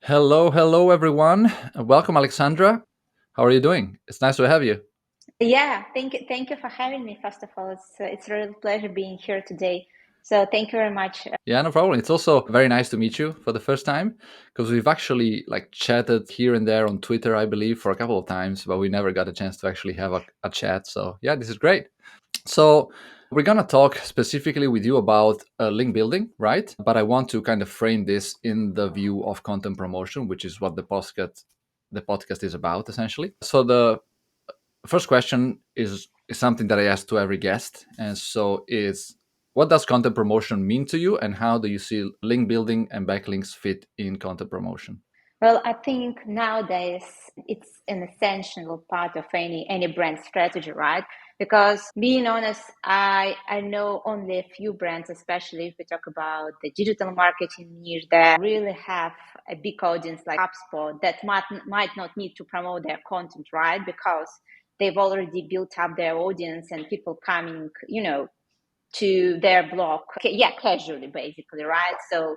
Hello, everyone. Welcome, Alexandra. How are you doing? It's nice to have you. Yeah, thank you for having me. First of all, it's a real pleasure being here today. So thank you very much. Yeah, no problem. It's also very nice to meet you for the first time because we've actually chatted here and there on Twitter, I believe, for a couple of times, but we never got a chance to actually have a chat. So yeah, this is great. So we're gonna talk specifically with you about link building, right? But I want to kind of frame this in the view of content promotion, which is what the podcast is about essentially. So the first question is something that I ask to every guest, and so is what does content promotion mean to you, and how do you see link building and backlinks fit in content promotion? Well, I think nowadays it's an essential part of any brand strategy, right? Because being honest, I know only a few brands, especially if we talk about the digital marketing niche, that really have a big audience like HubSpot that might not need to promote their content, right? Because they've already built up their audience and people coming, to their blog, yeah, casually, basically, right? So,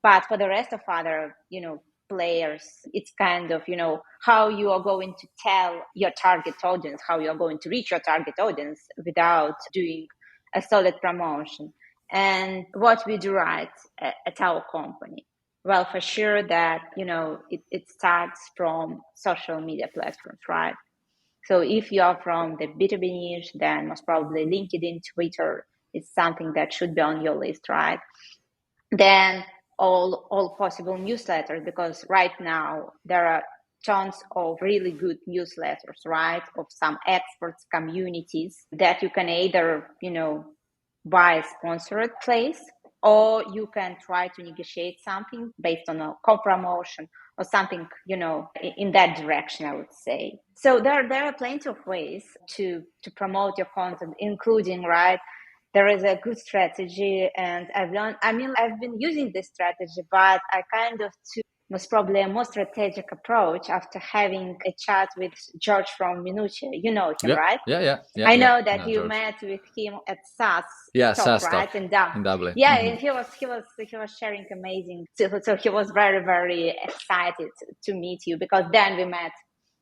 but for the rest of other, players, it's kind of, how you are going to tell your target audience, how you are going to reach your target audience without doing a solid promotion. And what we do right at our company, well, for sure that, it starts from social media platforms, right? So if you are from the B2B niche, then most probably LinkedIn, Twitter is something that should be on your list, right? Then all possible newsletters, because right now there are tons of really good newsletters, right? Of some experts communities that you can either, buy a sponsored place, or you can try to negotiate something based on a co-promotion or something, in that direction, I would say. So there are plenty of ways to promote your content, including, right, there is a good strategy, and I've been using this strategy, but I kind of took most probably a more strategic approach after having a chat with George from Minutia. You know him, Yeah, right? yeah, yeah, yeah, I yeah. know that No, you George. met with him at SAS Yeah, talk, SaaS right? talk And in Dublin. yeah, and he was sharing amazing. So he was very very excited to meet you, because then we met,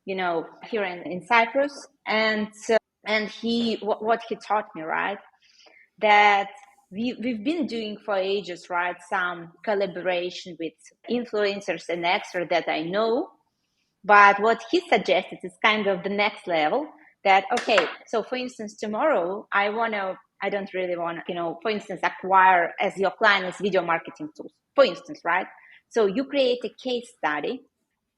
here in Cyprus, and what he taught me, right, that we've been doing for ages, right, some collaboration with influencers and experts that I know. But what he suggested is kind of the next level, that, okay, so for instance, tomorrow I don't really want to, for instance, acquire as your client as video marketing tools, for instance, right? So you create a case study,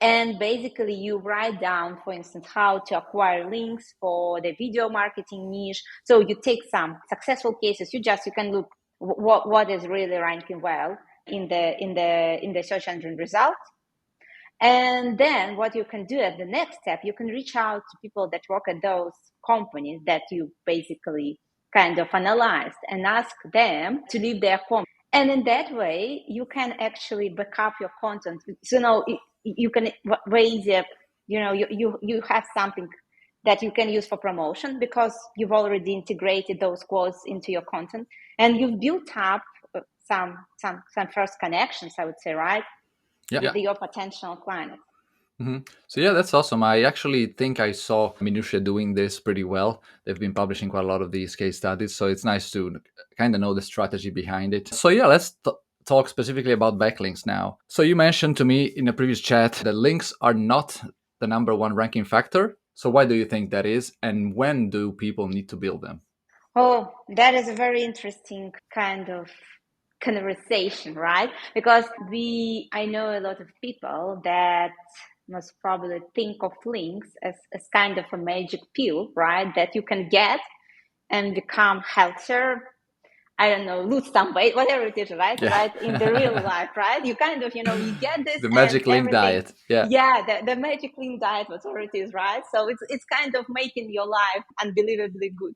and basically you write down, for instance, how to acquire links for the video marketing niche. So you take some successful cases, you can look what is really ranking well in the search engine results. And then what you can do at the next step, you can reach out to people that work at those companies that you basically kind of analyzed, and ask them to leave their comment. And in that way, you can actually back up your content. So now you can raise it, you have something that you can use for promotion, because you've already integrated those quotes into your content, and you've built up some first connections, I would say, right, Yeah. with your potential clients. So yeah, that's awesome. I actually think I saw Minutia doing this pretty well. They've been publishing quite a lot of these case studies, so it's nice to kind of know the strategy behind it. So yeah, let's talk specifically about backlinks now. So you mentioned to me in a previous chat that links are not the number one ranking factor. So why do you think that is, and when do people need to build them? Oh, that is a very interesting kind of conversation, right? Because I know a lot of people that must probably think of links as kind of a magic pill, right? That you can get and become healthier. I don't know, lose some weight, whatever it is, right? Right. In the real Yeah. life, right? You kind of, you get this The and magic link everything. diet. Yeah. Yeah, the magic clean diet, whatever it is, right? So it's kind of making your life unbelievably good.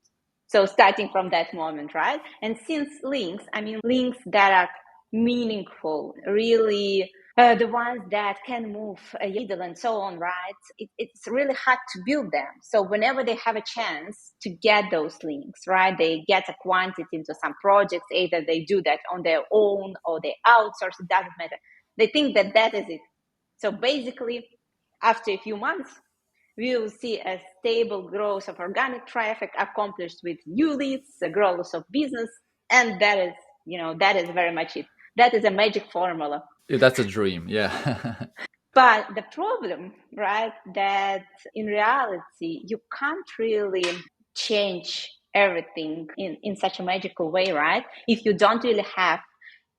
So starting from that moment, right? And since links, I mean, links that are meaningful, really, the ones that can move a needle and so on, right? It's really hard to build them. So whenever they have a chance to get those links, right, they get acquainted into some projects, either they do that on their own or they outsource, it doesn't matter. They think that that is it. So basically, after a few months, we will see a stable growth of organic traffic accomplished with new leads, the growth of business, and that is very much it. That is a magic formula. Yeah, that's a dream. Yeah. But the problem, right, that in reality, you can't really change everything in such a magical way, right? If you don't really have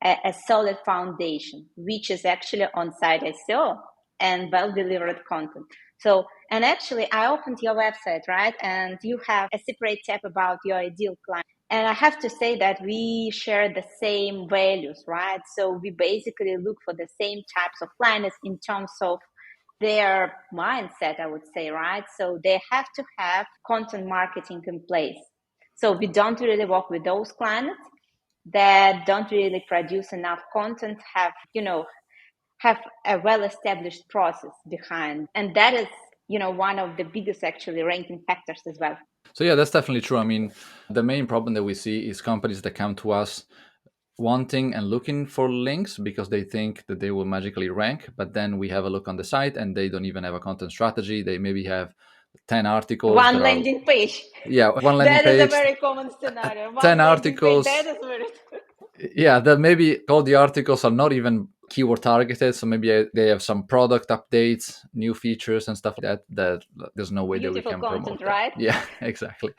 a solid foundation, which is actually on-site SEO and well-delivered content. So, and actually, I opened your website, right? And you have a separate tab about your ideal client. And I have to say that we share the same values, right? So we basically look for the same types of clients in terms of their mindset, I would say, right? So they have to have content marketing in place. So we don't really work with those clients that don't really produce enough content, have a well-established process behind. And that is, one of the biggest actually ranking factors as well. So yeah, that's definitely true. I mean, the main problem that we see is companies that come to us wanting and looking for links because they think that they will magically rank, but then we have a look on the site and they don't even have a content strategy. They maybe have 10 articles that One are, landing page. yeah, one landing That is a page, very common scenario. 10 One landing page. That articles. is very Yeah, that maybe all the articles are not even keyword targeted. So maybe they have some product updates, new features and stuff like that there's no way that we beautiful can content, promote that. right? Yeah, exactly.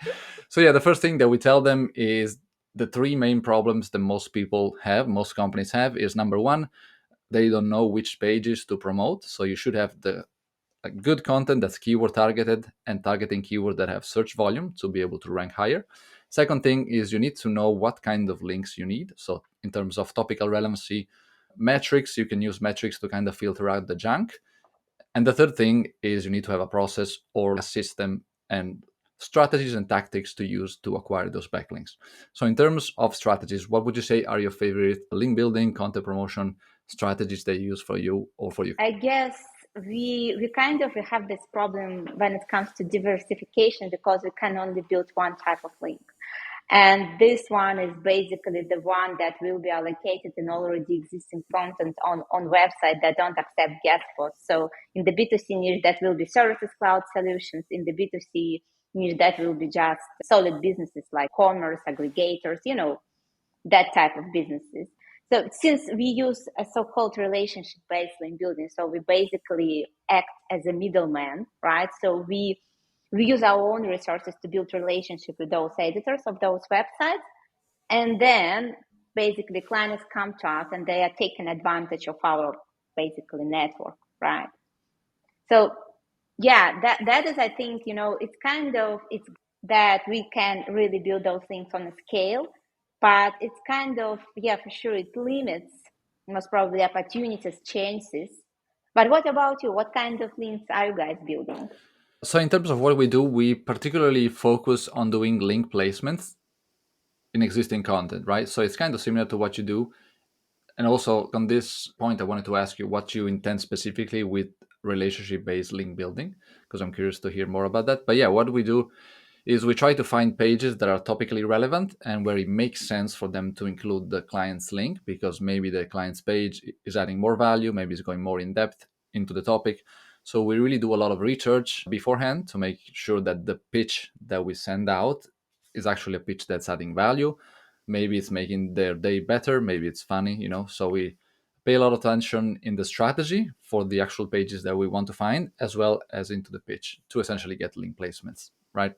So yeah, the first thing that we tell them is the three main problems that most people have, most companies have, is number one, they don't know which pages to promote. So you should have the good content that's keyword targeted and targeting keywords that have search volume to be able to rank higher. Second thing is you need to know what kind of links you need. So in terms of topical relevancy, metrics, you can use metrics to kind of filter out the junk. And the third thing is you need to have a process or a system and strategies and tactics to use to acquire those backlinks. So in terms of strategies, what would you say are your favorite link building, content promotion strategies they use for you or for you? I guess we kind of have this problem when it comes to diversification because we can only build one type of link. And this one is basically the one that will be allocated in already existing content on website that don't accept guest posts. So in the B2C niche, that will be services cloud solutions. In the B2C niche, that will be just solid businesses like commerce, aggregators, that type of businesses. So since we use a so-called relationship-based link building, so we basically act as a middleman, right? So we use our own resources to build relationship with those editors of those websites, and then basically clients come to us and they are taking advantage of our basically network, right? So yeah, that is, I think, it's that we can really build those things on a scale, but it's kind of, yeah, for sure, it limits most probably opportunities, chances. But what about you? What kind of links are you guys building? So in terms of what we do, we particularly focus on doing link placements in existing content, right? So it's kind of similar to what you do. And also on this point, I wanted to ask you what you intend specifically with relationship-based link building, because I'm curious to hear more about that. But yeah, what we do is we try to find pages that are topically relevant and where it makes sense for them to include the client's link because maybe the client's page is adding more value, maybe it's going more in depth into the topic. So we really do a lot of research beforehand to make sure that the pitch that we send out is actually a pitch that's adding value. Maybe it's making their day better, maybe it's funny, So we pay a lot of attention in the strategy for the actual pages that we want to find, as well as into the pitch to essentially get link placements, right?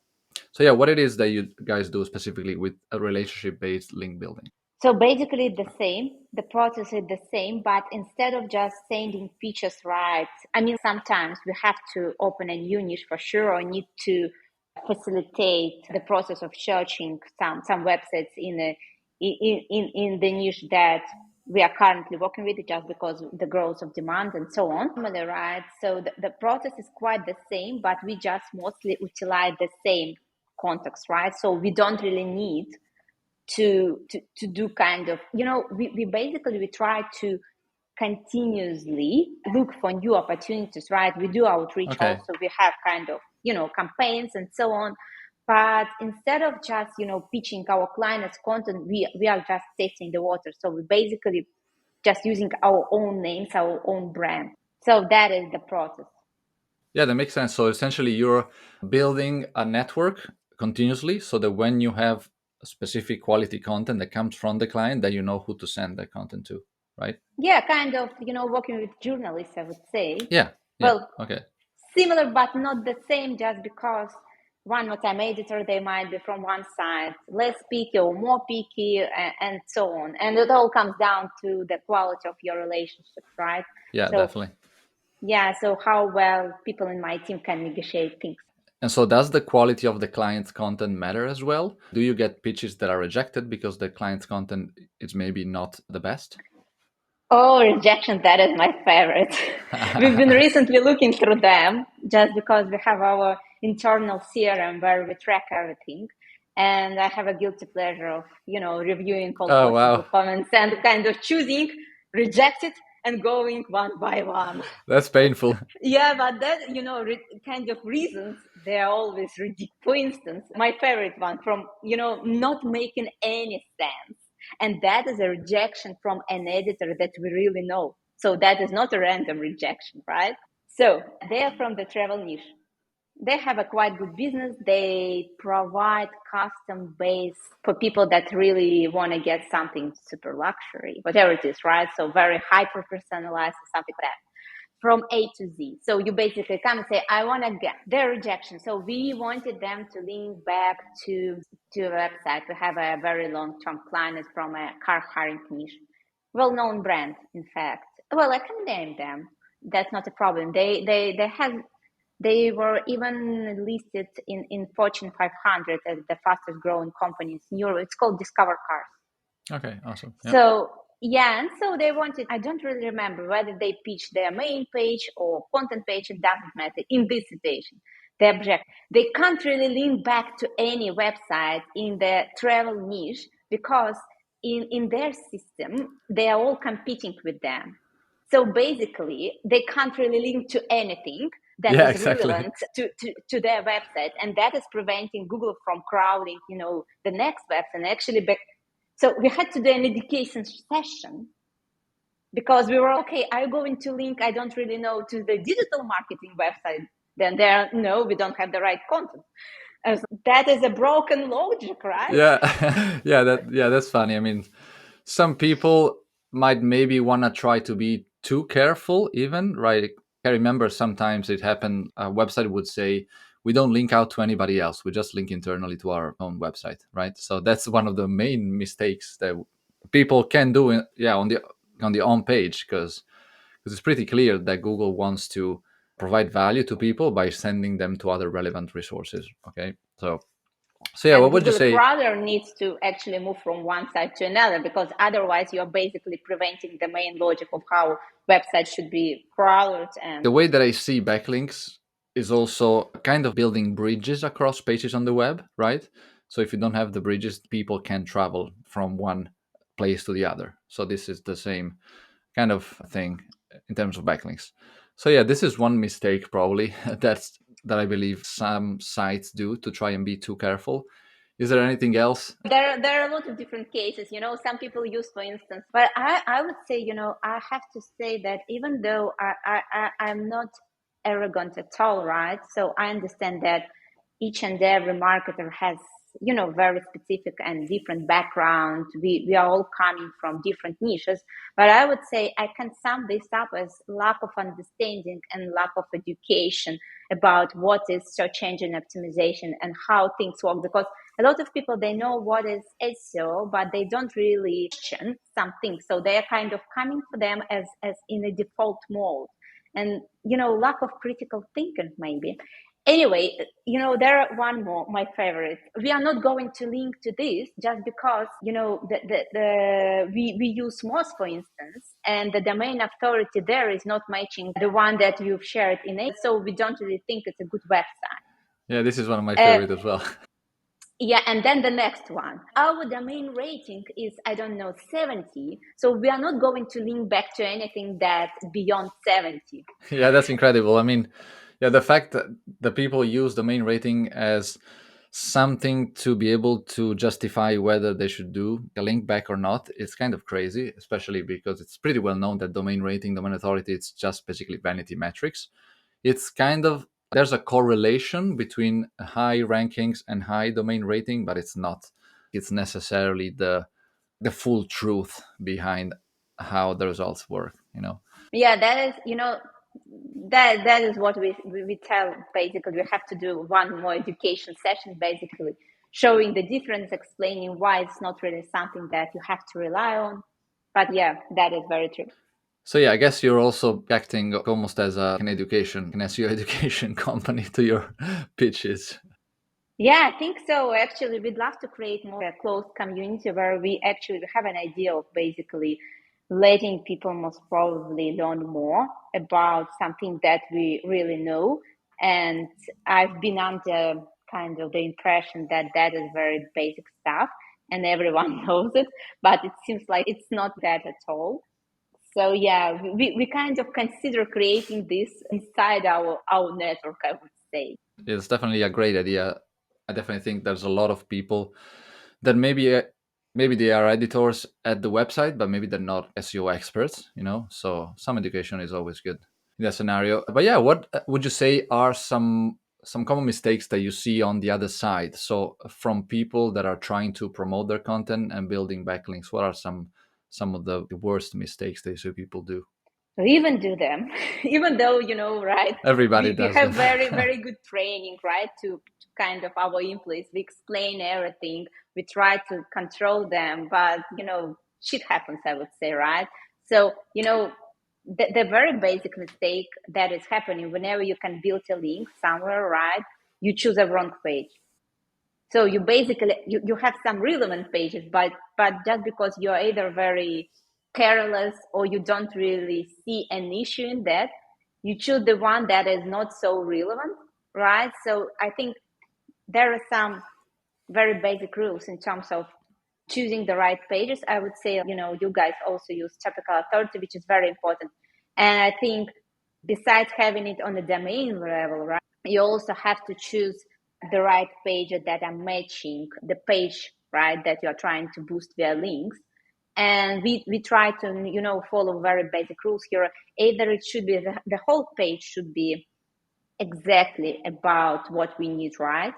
So yeah, what it is that you guys do specifically with a relationship-based link building? So basically the same, the process is the same, but instead of just sending features, right? I mean, sometimes we have to open a new niche for sure, or need to facilitate the process of searching some websites in the niche that we are currently working with, just because of the growth of demand and so on. Right? So the process is quite the same, but we just mostly utilize the same context, right? So we don't really need to do kind of, we basically we try to continuously look for new opportunities, right? We do outreach Okay. also, we have kind of, campaigns and so on, but instead of just, pitching our clients content, we are just testing the water. So we basically just using our own names, our own brand. So that is the process. Yeah, that makes sense. So essentially, you're building a network continuously so that when you have specific quality content that comes from the client, that you know who to send that content to, right? Yeah, kind of, working with journalists, I would say. Yeah, yeah, Well, okay. similar, but not the same, just because one more time editor, they might be from one side, less picky or more picky, and so on. And it all comes down to the quality of your relationship, right? Yeah, So, definitely. yeah, so how well people in my team can negotiate things. And so, does the quality of the client's content matter as well? Do you get pitches that are rejected because the client's content is maybe not the best? Oh, rejection, that is my favorite. We've been recently looking through them just because we have our internal CRM where we track everything. And I have a guilty pleasure of, reviewing all Oh, possible wow. comments and kind of choosing reject it and going one by one. That's painful. Yeah, but that, kind of reasons, they're always ridiculous. For instance, my favorite one from, not making any sense. And that is a rejection from an editor that we really know. So that is not a random rejection, right? So they are from the travel niche. They have a quite good business. They provide custom base for people that really want to get something super luxury, whatever it is, right? So very hyper personalized, something like that from A to Z. So you basically come and say, I want to get their rejection. So we wanted them to link back to a website. We have a very long-term client from a car hiring niche, well-known brand, in fact. Well, I can name them. That's not a problem. They were even listed in Fortune 500 as the fastest growing companies in Europe. It's called Discover Cars. Okay, awesome. Yeah. So yeah, and so they wanted, I don't really remember whether they pitched their main page or content page, it doesn't matter in this situation. The object, they can't really link back to any website in the travel niche because in their system, they are all competing with them. So basically, they can't really link to anything that Yeah, is exactly. relevant to their website. And that is preventing Google from crawling, the next website and actually so we had to do an education session because we were okay. I'm going to link, I don't really know, to the digital marketing website. Then no, we don't have the right content. That is a broken logic, right? Yeah. Yeah, that's funny. I mean, some people might maybe want to try to be too careful even, right? I remember sometimes it happened, a website would say, we don't link out to anybody else, we just link internally to our own website, right? So that's one of the main mistakes that people can do yeah, on the on page, because it's pretty clear that Google wants to provide value to people by sending them to other relevant resources. Okay, so yeah, what And would you Google say? crawler needs to actually move from one side to another because otherwise you're basically preventing the main logic of how websites should be crawled. The And way that I see backlinks is also kind of building bridges across pages on the web, right? So if you don't have the bridges, people can travel from one place to the other. So this is the same kind of thing in terms of backlinks. So yeah, this is one mistake probably that I believe some sites do to try and be too careful. Is there anything else? there are a lot of different cases, some people use, for instance, but I would say, I have to say that even though I'm not arrogant at all, right? So I understand that each and every marketer has, very specific and different background. We are all coming from different niches, but I would say I can sum this up as lack of understanding and lack of education about what is search engine optimization and how things work, because a lot of people, they know what is SEO, but they don't really question something. So they are kind of coming for them as in a default mode. And, lack of critical thinking, maybe. Anyway, there are one more, my favorite. We are not going to link to this just because, we use Moz, for instance, and the domain authority there is not matching the one that you've shared in it. So we don't really think it's a good website. Yeah, this is one of my Uh, favorite as well. yeah, and then the next one. Our domain rating is, I don't know, 70. So we are not going to link back to anything that's beyond 70. Yeah, that's incredible. I mean, yeah, the fact that the people use domain rating as something to be able to justify whether they should do a link back or not. It's kind of crazy, especially because it's pretty well known that domain rating, domain authority, it's just basically vanity metrics. It's kind of, there's a correlation between high rankings and high domain rating, but it's not, it's necessarily the full truth behind how the results work, you know. Yeah, that is, that is what we tell. Basically, we have to do one more education session, basically showing the difference, explaining why it's not really something that you have to rely on. But yeah, that is very true. So yeah, I guess you're also acting almost as an education, an SEO education company to your pitches. Yeah, I think so. Actually, we'd love to create more a closed community where we actually have an idea of basically letting people most probably learn more about something that we really know. And I've been under kind of the impression that that is very basic stuff and everyone knows it, but it seems like it's not that at all. So yeah, we kind of consider creating this inside our network, I would say. It's definitely a great idea. I definitely think there's a lot of people that maybe they are editors at the website, but maybe they're not SEO experts, you know. So some education is always good in that scenario. But yeah, what would you say are some common mistakes that you see on the other side? So from people that are trying to promote their content and building backlinks, what are some of the worst mistakes that you see people do? We even do them, even though, right, Everybody we does them. have very, very good training, right, to kind of our employees. We explain everything, we try to control them, but shit happens, I would say, right? So the very basic mistake that is happening whenever you can build a link somewhere, right, you choose a wrong page. So you basically you have some relevant pages, but just because you're either very careless or you don't really see an issue in that, you choose the one that is not so relevant, right? So I think there are some very basic rules in terms of choosing the right pages. I would say, you guys also use topical authority, which is very important. And I think besides having it on the domain level, right, you also have to choose the right pages that are matching the page, right, that you're trying to boost via links. And we try to, follow very basic rules here. Either it should be the whole page should be exactly about what we need, right?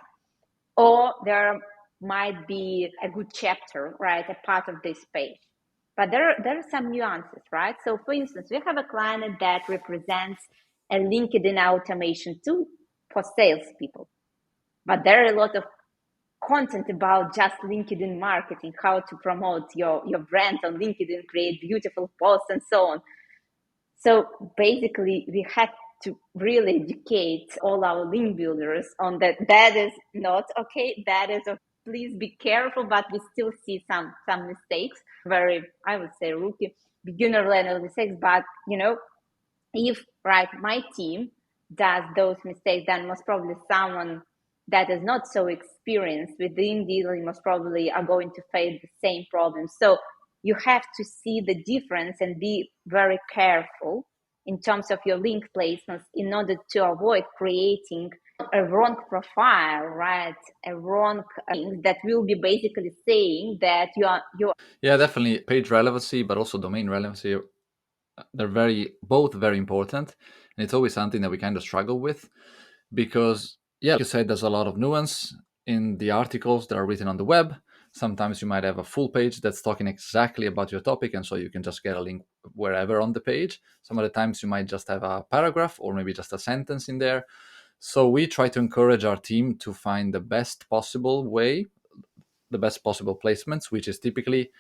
Or there might be a good chapter, right, a part of this page. But there are some nuances, right? So for instance, we have a client that represents a LinkedIn automation tool for salespeople. But there are a lot of content about just LinkedIn marketing, how to promote your brand on LinkedIn, create beautiful posts and so on. So basically, we had to really educate all our link builders on that. That is not okay. That is okay. Please be careful, but we still see some mistakes. Very, I would say, rookie beginner level mistakes. But if right, my team does those mistakes, then most probably someone that is not so experienced with link dealing most probably are going to face the same problem. So you have to see the difference and be very careful in terms of your link placements in order to avoid creating a wrong profile, right? A wrong thing that will be basically saying that you. Yeah, definitely page relevancy, but also domain relevancy. They're both very important, and it's always something that we kind of struggle with because, yeah, like you said, there's a lot of nuance in the articles that are written on the web. Sometimes you might have a full page that's talking exactly about your topic, and so you can just get a link wherever on the page. Some other times you might just have a paragraph or maybe just a sentence in there. So we try to encourage our team to find the best possible way, the best possible placements, which is typically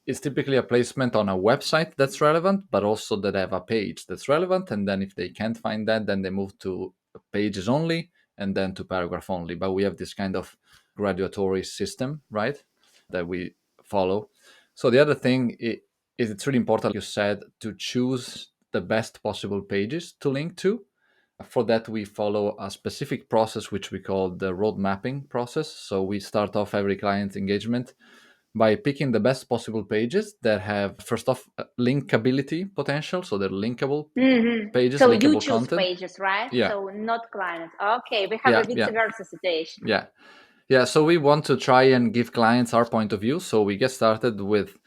a placement on a website that's relevant, but also that have a page that's relevant. And then if they can't find that, then they move to pages only and then to paragraph only. But we have this kind of graduatory system, right, that we follow. So the other thing is it's really important, like you said, to choose the best possible pages to link to. For that, we follow a specific process, which we call the road mapping process. So we start off every client engagement by picking the best possible pages that have, first off, linkability potential. So they're linkable pages, So you linkable choose content. pages, right? Yeah, So not clients. Okay, we have yeah, a vice yeah, versa situation. yeah. Yeah, so we want to try and give clients our point of view. So we get started with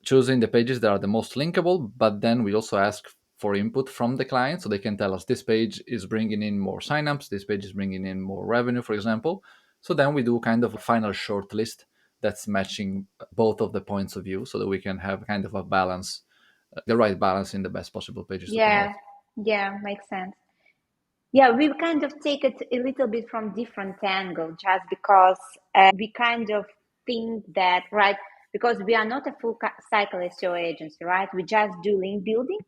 choosing the pages that are the most linkable, but then we also ask for input from the client so they can tell us this page is bringing in more signups, this page is bringing in more revenue, for example. So then we do kind of a final short list that's matching both of the points of view so that we can have kind of a balance, the right balance in the best possible pages to Yeah, promote. yeah, makes sense. Yeah, we kind of take it a little bit from different angle just because we kind of think that, right, because we are not a full cycle SEO agency, right? We just do link building,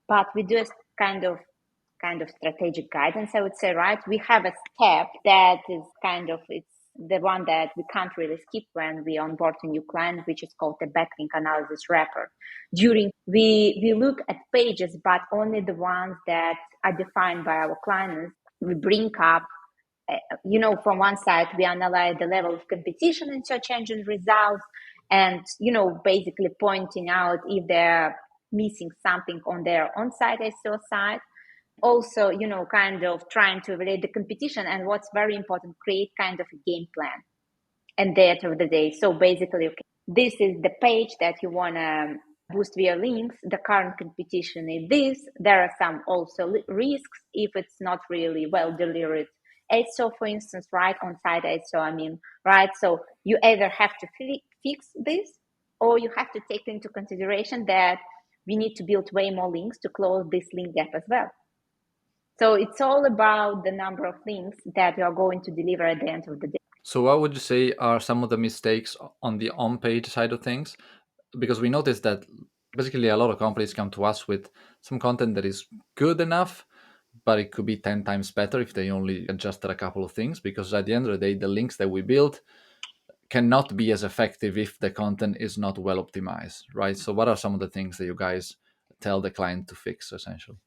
but we do a kind of strategic guidance, I would say, right? We have a step that is kind of, it's the one that we can't really skip when we onboard a new client, which is called the backlink analysis wrapper. During we look at pages, but only the ones that are defined by our clients. We bring up, from one side, we analyze the level of competition in search engine results, and basically pointing out if they're missing something on their on-site SEO side. Also, kind of trying to relate the competition, and what's very important, create kind of a game plan at the end of the day. So basically, okay, this is the page that you want to boost via links. The current competition is this. There are some also risks if it's not really well delivered SEO, for instance, right? On site SEO, I mean, right? So you either have to fix this, or you have to take into consideration that we need to build way more links to close this link gap as well. So it's all about the number of links that you are going to deliver at the end of the day. So, what would you say are some of the mistakes on the on page side of things? Because we noticed that basically a lot of companies come to us with some content that is good enough, but it could be 10 times better if they only adjusted a couple of things. Because at the end of the day, the links that we build cannot be as effective if the content is not well optimized, right? So, what are some of the things that you guys tell the client to fix essentially?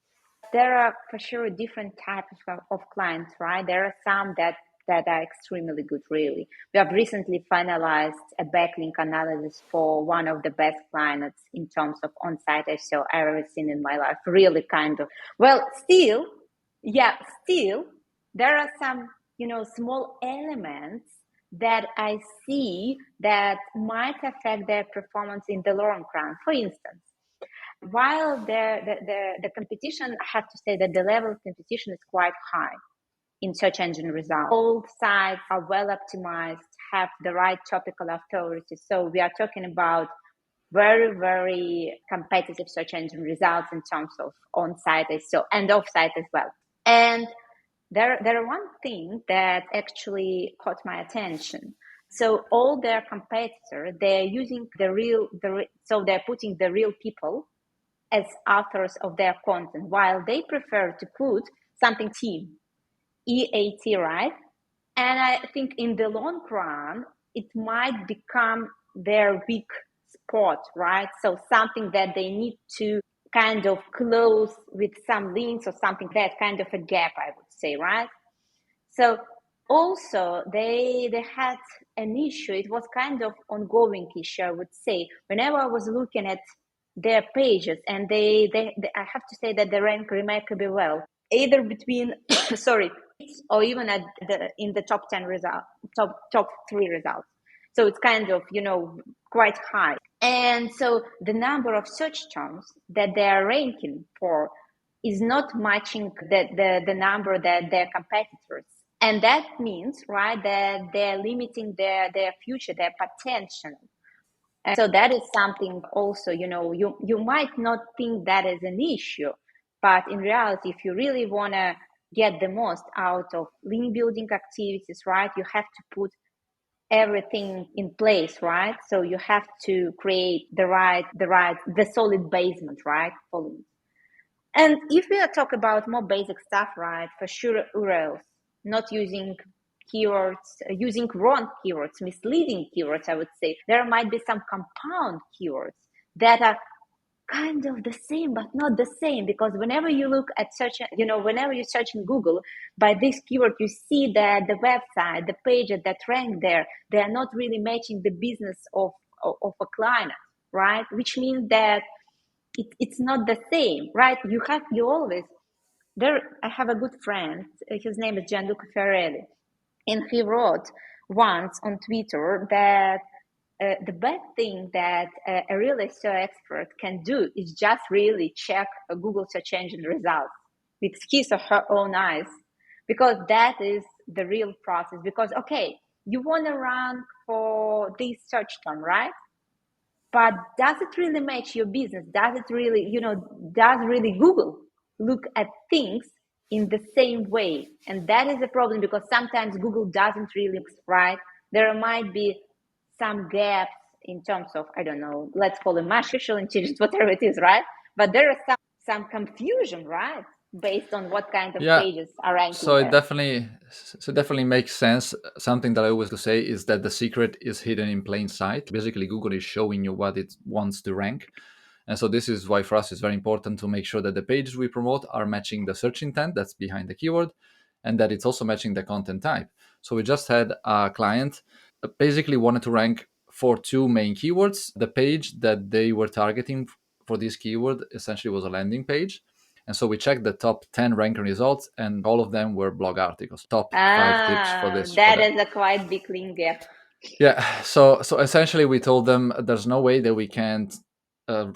There are for sure different types of clients, right? There are some that are extremely good, really. We have recently finalized a backlink analysis for one of the best clients in terms of on-site SEO I've ever seen in my life. Really kind of, well, still, yeah, still, there are some, small elements that I see that might affect their performance in the long run. For instance, while the competition, I have to say that the level of competition is quite high in search engine results. All sites are well optimized, have the right topical authority. So we are talking about very, very competitive search engine results in terms of on-site SEO and off-site as well. And there are one thing that actually caught my attention. So all their competitors, they're using so they're putting the real people as authors of their content, while they prefer to put something team, EAT, right? And I think in the long run, it might become their weak spot, right? So something that they need to kind of close with some links or something, that kind of a gap, I would say, right? So also they had an issue. It was kind of ongoing issue, I would say. Whenever I was looking at their pages, and they I have to say that they rank remarkably well, either between sorry, or even at in the top 10 result, top 3 results. So it's kind of quite high. And so the number of search terms that they are ranking for is not matching the number that their competitors. And that means, right, that they're limiting their future, their potential. And so that is something also, you might not think that is an issue, but in reality, if you really want to get the most out of link building activities, right, you have to put everything in place, right? So you have to create the solid basement, right, for links. And if we talk about more basic stuff, right, for sure, URLs, not using keywords, using wrong keywords, misleading keywords, I would say. There might be some compound keywords that are kind of the same, but not the same, because whenever you look at search, whenever you search in Google by this keyword, you see that the website, the pages that rank there, they are not really matching the business of a client, right? Which means that it's not the same, right? You always there. I have a good friend. His name is Gianluca Ferrelli, and he wrote once on Twitter that the best thing that a really SEO expert can do is just really check a Google search engine results with his or her own eyes, because that is the real process. Because, okay, you want to rank for this search term, right? But does it really match your business? Does it really, does really Google look at things in the same way? And that is a problem, because sometimes Google doesn't really, right? There might be some gaps in terms of, I don't know, let's call it artificial intelligence, whatever it is, right? But there is some confusion, right? Based on what kind of Yeah, pages are ranking so it there. definitely makes sense. Something that I always say is that the secret is hidden in plain sight. Basically, Google is showing you what it wants to rank. And so this is why for us it's very important to make sure that the pages we promote are matching the search intent that's behind the keyword, and that it's also matching the content type. So we just had a client basically wanted to rank for two main keywords. The page that they were targeting for this keyword essentially was a landing page. And so we checked the top 10 ranking results, and all of them were blog articles. Top five tips for this, for That that. is a quite big link gap. Yeah. So essentially, we told them there's no way that we can't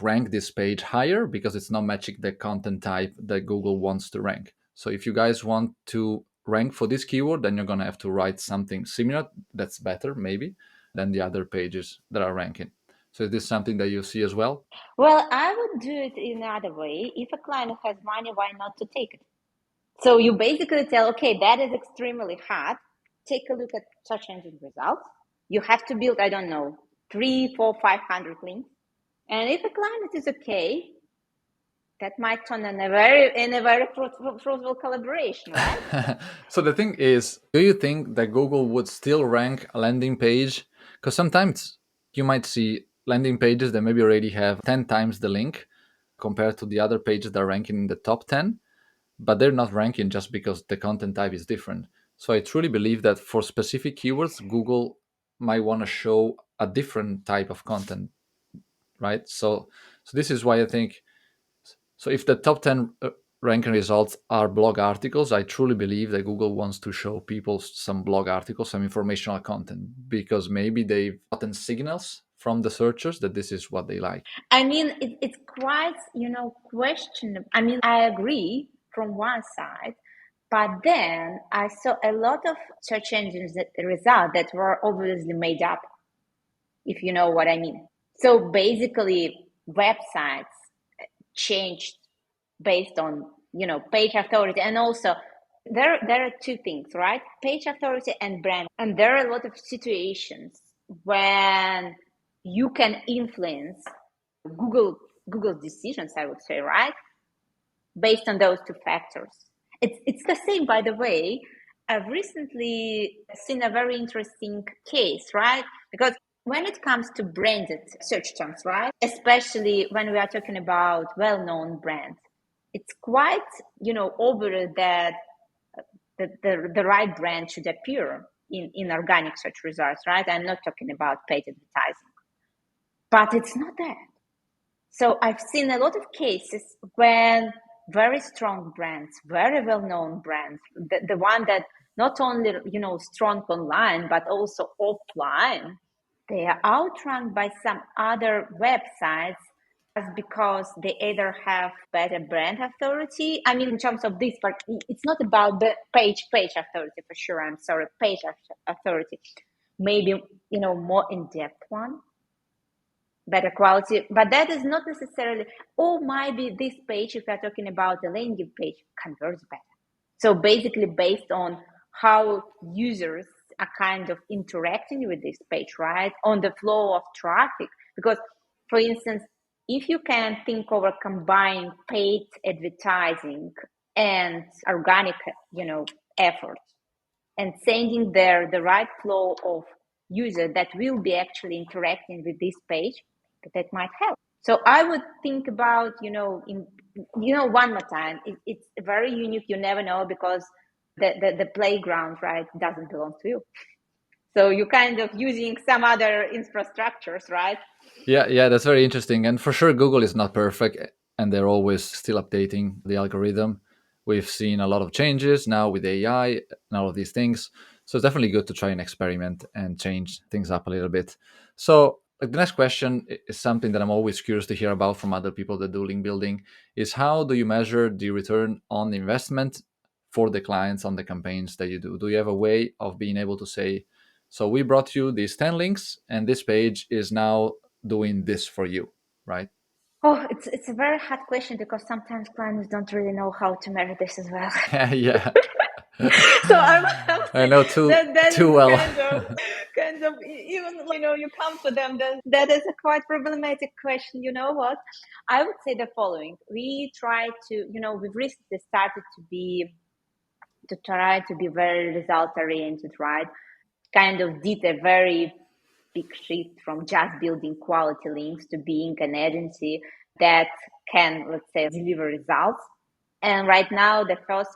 rank this page higher because it's not matching the content type that Google wants to rank. So if you guys want to rank for this keyword, then you're gonna have to write something similar that's better, maybe, than the other pages that are ranking. So is this something that you see as well? Well, I would do it in another way. If a client has money, why not to take it? So you basically tell, okay, that is extremely hard. Take a look at search engine results. You have to build, I don't know, 3, 4, 500 links. And if a client is okay, that might turn in a very fruitful collaboration, right? So the thing is, do you think that Google would still rank a landing page? Because sometimes you might see landing pages that maybe already have 10 times the link compared to the other pages that are ranking in the top 10, but they're not ranking just because the content type is different. So I truly believe that for specific keywords, Google might want to show a different type of content, right? So this is why I think, so if the top 10 ranking results are blog articles, I truly believe that Google wants to show people some blog articles, some informational content, because maybe they've gotten signals from the searchers that this is what they like. I mean, it's quite, questionable. I mean, I agree from one side, but then I saw a lot of search engines that result that were obviously made up, if you know what I mean. So basically, websites changed based on, page authority, and also there are two things, right? Page authority and brand. And there are a lot of situations when you can influence Google Google's decisions, I would say, right? Based on those two factors. It's the same, by the way. I've recently seen a very interesting case, right? Because when it comes to branded search terms, right? Especially when we are talking about well-known brands, it's quite, obvious that the right brand should appear in organic search results, right? I'm not talking about paid advertising, but it's not that. So I've seen a lot of cases when very strong brands, very well-known brands, the one that not only, strong online, but also offline, they are outranked by some other websites just because they either have better brand authority. I mean, in terms of this part, it's not about the page authority for sure. I'm sorry, page authority. Maybe, more in-depth one, better quality, but that is not necessarily, or maybe this page, if we're talking about the landing page, converts better. So basically based on how users are kind of interacting with this page, right? On the flow of traffic. Because for instance, if you can think of a combined paid advertising and organic, effort, and sending there the right flow of user that will be actually interacting with this page, that might help. So I would think about, one more time, it's very unique. You never know, because the playground, right, doesn't belong to you. So you kind of using some other infrastructures, right? Yeah, that's very interesting. And for sure, Google is not perfect and they're always still updating the algorithm. We've seen a lot of changes now with AI and all of these things. So it's definitely good to try and experiment and change things up a little bit. So like the next question is something that I'm always curious to hear about from other people that do link building is how do you measure the return on investment for the clients on the campaigns that you do? Do you have a way of being able to say, so we brought you these 10 links and this page is now doing this for you, right? Oh, it's a very hard question because sometimes clients don't really know how to measure this as well. Yeah. So I would I say know too that is too well. kind of even you come to them, that is a quite problematic question. You know what? I would say the following: we try to, we've recently started to try to be very result oriented, right? Kind of did a very big shift from just building quality links to being an agency that can, let's say, deliver results. And right now, the first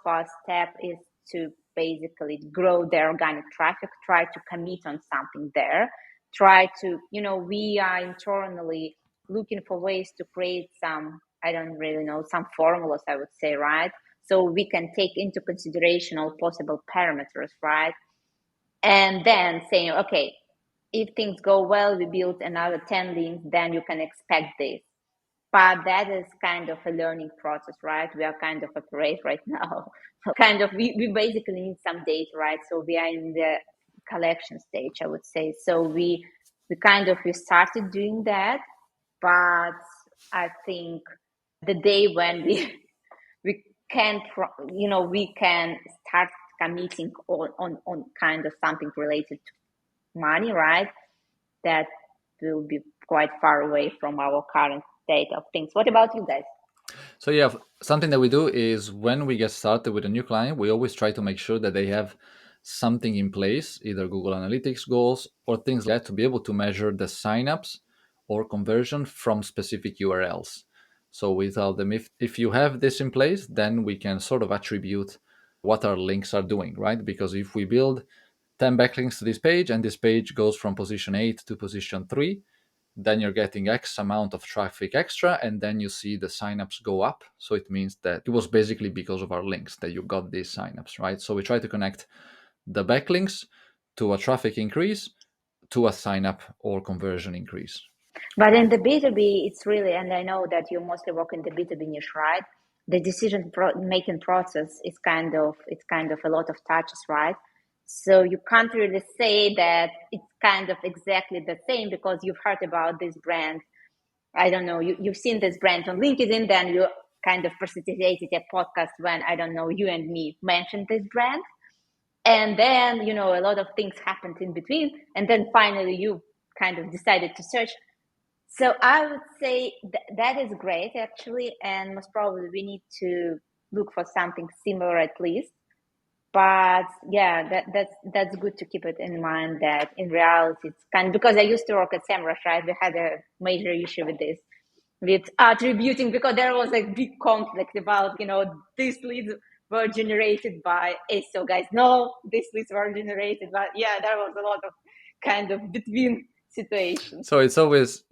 step is to basically grow the organic traffic, try to commit on something there, try to, we are internally looking for ways to create some, I don't really know, some formulas, I would say, right? So we can take into consideration all possible parameters, right? And then saying, okay, if things go well, we build another 10 links, then you can expect this. But that is kind of a learning process, right? We are kind of operate right now. We basically need some data, right? So we are in the collection stage, I would say. So we started doing that, but I think the day when we can, we can start committing on kind of something related to money, right? That will be quite far away from our current state of things. What about you guys? So yeah, something that we do is when we get started with a new client, we always try to make sure that they have something in place, either Google Analytics goals or things like that, to be able to measure the signups or conversion from specific URLs. So without them, if you have this in place, then we can sort of attribute what our links are doing, right? Because if we build 10 backlinks to this page and this page goes from position 8 to position 3, then you're getting X amount of traffic extra, and then you see the signups go up. So it means that it was basically because of our links that you got these signups, right? So we try to connect the backlinks to a traffic increase to a sign up or conversion increase. But in the B2B, it's really, and I know that you mostly work in the B2B niche, right? The making process is kind of a lot of touches, right? So you can't really say that it's kind of exactly the same because you've heard about this brand. I don't know, you've seen this brand on LinkedIn, then you kind of precipitated a podcast when, I don't know, you and me mentioned this brand. And then, a lot of things happened in between. And then finally you kind of decided to search. So I would say that is great, actually, and most probably we need to look for something similar at least. But yeah, that's good to keep it in mind that in reality it's because I used to work at SEMrush, right? We had a major issue with this, with attributing, because there was a big conflict about, these leads were generated by ASO guys. No, these leads were generated, but yeah, there was a lot of kind of between situations. So it's always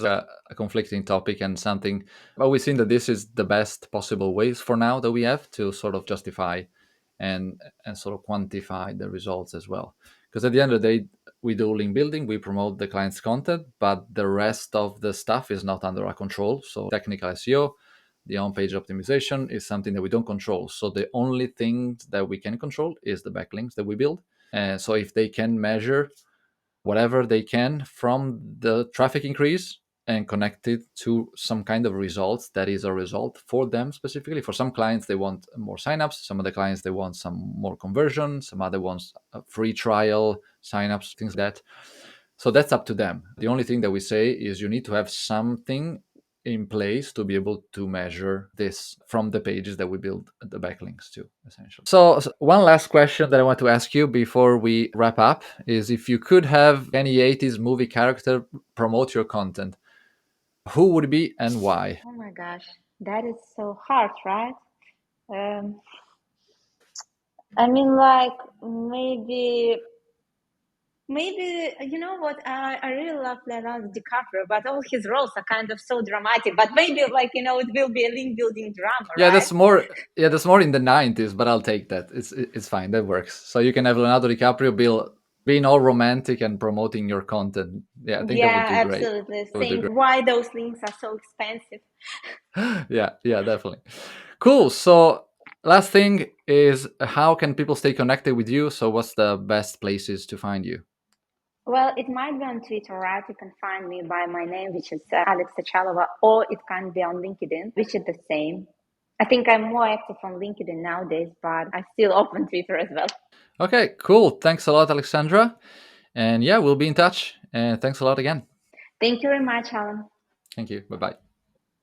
a conflicting topic and something, but we've seen that this is the best possible ways for now that we have to sort of justify and sort of quantify the results as well. Because at the end of the day, we do link building, we promote the client's content, but the rest of the stuff is not under our control. So technical SEO, the on-page optimization is something that we don't control. So the only thing that we can control is the backlinks that we build. And so if they can measure whatever they can from the traffic increase and connect it to some kind of results that is a result for them specifically. For some clients, they want more signups. Some of the clients, they want some more conversion. Some other ones, a free trial, signups, things like that. So that's up to them. The only thing that we say is you need to have something in place to be able to measure this from the pages that we build the backlinks to, essentially. So one last question that I want to ask you before we wrap up is if you could have any 80s movie character promote your content, who would it be and why? Oh my gosh, that is so hard, right? Um, I mean, like maybe Maybe you know what? I really love Leonardo DiCaprio, but all his roles are kind of so dramatic. But maybe like it will be a link building drama, Yeah, right? that's more. Yeah, that's more in the '90s, but I'll take that. It's fine. That works. So you can have Leonardo DiCaprio being all romantic and promoting your content. Yeah, I think that would Yeah, do great. absolutely. That would do Saying great. why those links are so expensive. Yeah, yeah, definitely. Cool. So last thing is how can people stay connected with you? So what's the best places to find you? Well, it might be on Twitter, right? You can find me by my name, which is Alex Tachalova, or it can be on LinkedIn, which is the same. I think I'm more active on LinkedIn nowadays, but I still open Twitter as well. Okay, cool. Thanks a lot, Alexandra. And yeah, we'll be in touch. And thanks a lot again. Thank you very much, Alan. Thank you. Bye bye.